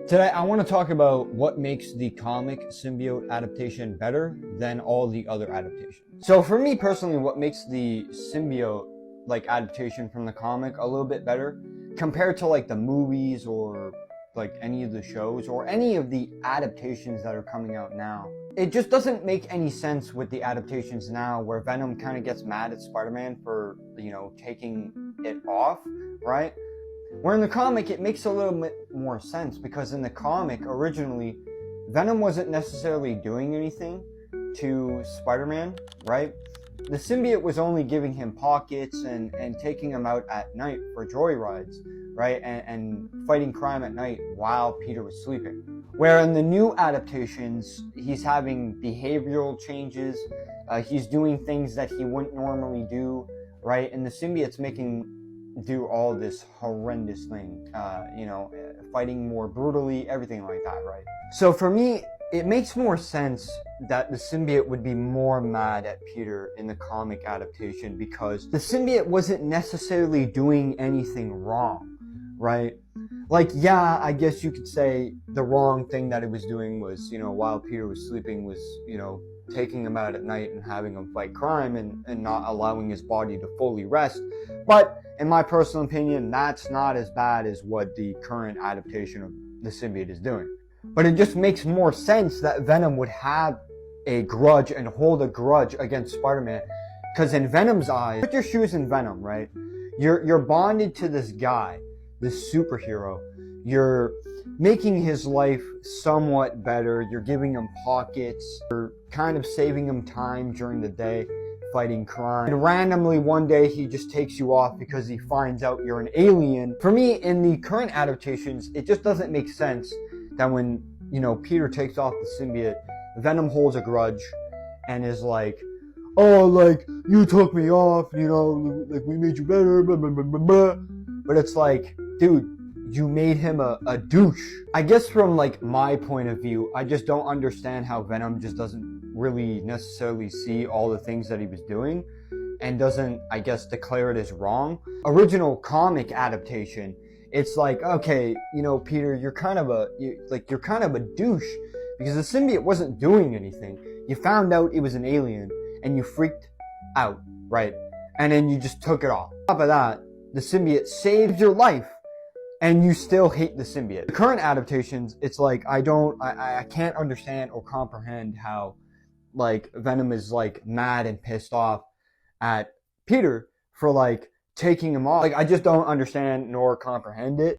Today, I want to talk about what makes the comic symbiote adaptation better than all the other adaptations. So for me personally, what makes the symbiote adaptation from the comic a little bit better compared to the movies or any of the shows or any of the adaptations that are coming out now. It just doesn't make any sense with the adaptations now where Venom kind of gets mad at Spider-Man for, taking it off, right? Where in the comic, it makes a little bit more sense because in the comic, originally, Venom wasn't necessarily doing anything to Spider-Man, right? The symbiote was only giving him pockets and taking him out at night for joyrides, right? And fighting crime at night while Peter was sleeping. Where in the new adaptations, he's having behavioral changes, he's doing things that he wouldn't normally do, right? And the symbiote's making do all this horrendous thing, fighting more brutally, everything like that, right? So for me, it makes more sense that the symbiote would be more mad at Peter in the comic adaptation because the symbiote wasn't necessarily doing anything wrong, right? Yeah, I guess you could say the wrong thing that it was doing was, while Peter was sleeping was, taking him out at night and having him fight crime and not allowing his body to fully rest. But in my personal opinion, that's not as bad as what the current adaptation of the symbiote is doing. But it just makes more sense that Venom would have a grudge and hold a grudge against Spider-Man. Because in Venom's eyes, put your shoes in Venom, right? You're bonded to this guy, this superhero. You're making his life somewhat better. You're giving him pockets. You're kind of saving him time during the day fighting crime. And randomly one day he just takes you off because he finds out you're an alien. For me, in the current adaptations, it just doesn't make sense that when, Peter takes off the symbiote, Venom holds a grudge and is like, oh, you took me off, we made you better, blah, blah, blah, blah, blah. But it's like, dude, you made him a douche. I guess from my point of view, I just don't understand how Venom just doesn't really necessarily see all the things that he was doing and doesn't, I guess, declare it as wrong. Original comic adaptation, it's like, okay, Peter, you're kind of a douche because the symbiote wasn't doing anything. You found out it was an alien and you freaked out, right? And then you just took it off. On top of that, the symbiote saved your life and you still hate the symbiote. The current adaptations, it's like, I can't understand or comprehend how Venom is mad and pissed off at Peter for taking him off. I just don't understand nor comprehend it.